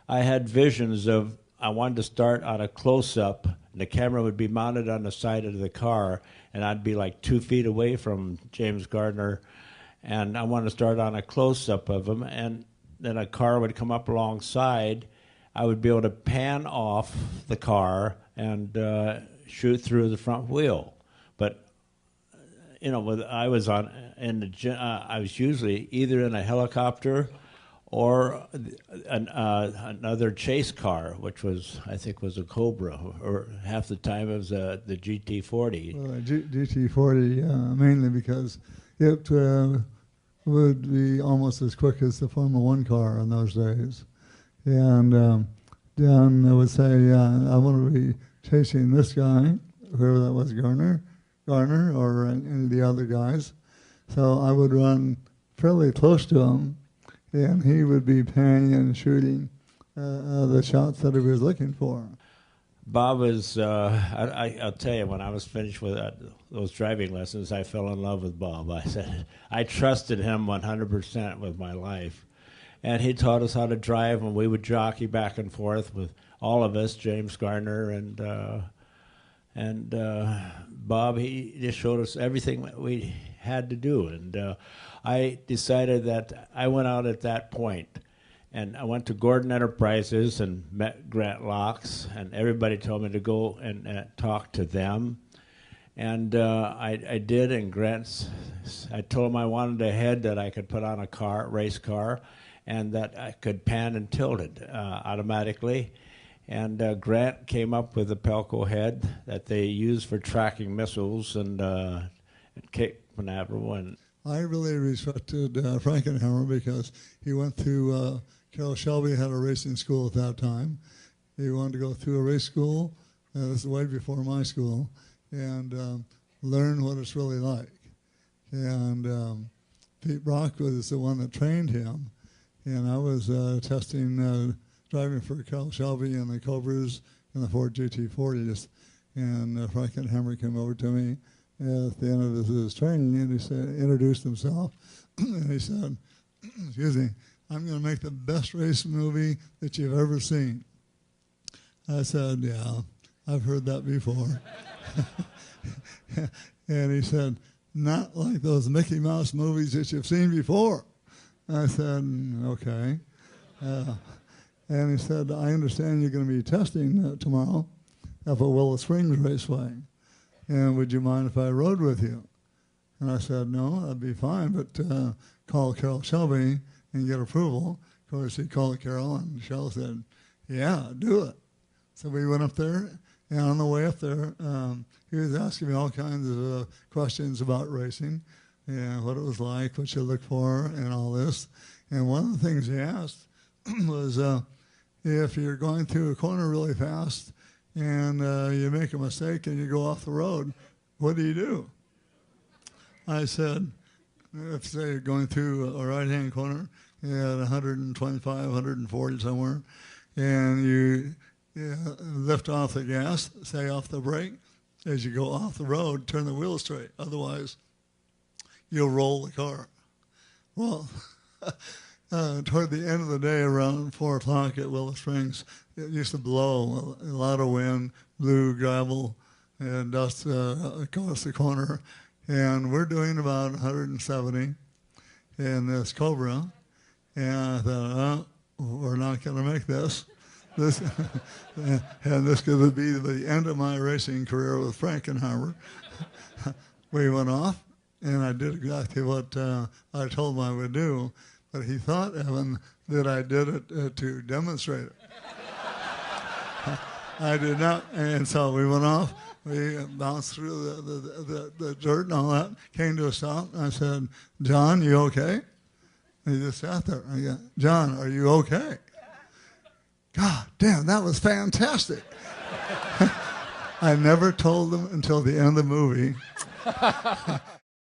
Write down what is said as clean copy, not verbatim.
I had visions of I wanted to start on a close-up, and the camera would be mounted on the side of the car, and I'd be like 2 feet away from James Gardner, and I wanted to start on a close-up of him, and then a car would come up alongside. I would be able to pan off the car and shoot through the front wheel. But I was I was usually either in a helicopter or another chase car, which I think was a Cobra, or half the time it was the GT40. Well, GT40 mainly because it would be almost as quick as the Formula One car in those days. And then I would say, I want to be chasing this guy, whoever that was, Garner, or any of the other guys. So I would run fairly close to him, and he would be panning and shooting the shots that he was looking for. Bob was, I'll tell you, when I was finished with those driving lessons, I fell in love with Bob. I said, I trusted him 100% with my life. And he taught us how to drive, and we would jockey back and forth with all of us, James Gardner and Bob. He just showed us everything that we had to do. And I decided that I went out at that point, and I went to Gordon Enterprises and met Grant Locks, and everybody told me to go and talk to them. And I did, and I told him I wanted a head that I could put on a race car, and that I could pan and tilt it automatically. And Grant came up with a Pelco head that they use for tracking missiles and Cape Canaveral. And I really respected Frankenhammer because he went through, Carroll Shelby had a racing school at that time. He wanted to go through a race school, this is way before my school, and learn what it's really like. And Pete Brock was the one that trained him, and I was testing, driving for Carroll Shelby and the Cobras and the Ford GT40s, and Frankenhammer came over to me at the end of his training, and he said, introduced himself, and he said, excuse me, I'm going to make the best race movie that you've ever seen. I said, yeah, I've heard that before. And he said, not like those Mickey Mouse movies that you've seen before. I said, okay. And he said, I understand you're going to be testing tomorrow up at Willow Springs Raceway. And would you mind if I rode with you? And I said, no, that'd be fine, but call Carroll Shelby and get approval. Of course, he called Carroll, and Shell said, yeah, do it. So we went up there, and on the way up there, he was asking me all kinds of questions about racing, and what it was like, what you look for, and all this. And one of the things he asked was, if you're going through a corner really fast and you make a mistake and you go off the road, what do? I said, if say you're going through a right-hand corner at 125, 140 somewhere, and you lift off the gas, say off the brake, as you go off the road, turn the wheel straight. Otherwise, you'll roll the car. Well, toward the end of the day, around 4 o'clock at Willow Springs, it used to blow a lot of wind, blew gravel and dust across the corner. And we're doing about 170 in this Cobra. And I thought, we're not going to make this. And this could be the end of my racing career with Frankenhammer. We went off, and I did exactly what I told him I would do. But he thought, Evan, that I did it to demonstrate it. I did not. And so we went off. We bounced through the dirt and all that, came to a stop. I said, John, you okay? And he just sat there. I go, John, are you okay? God damn, that was fantastic. I never told them until the end of the movie.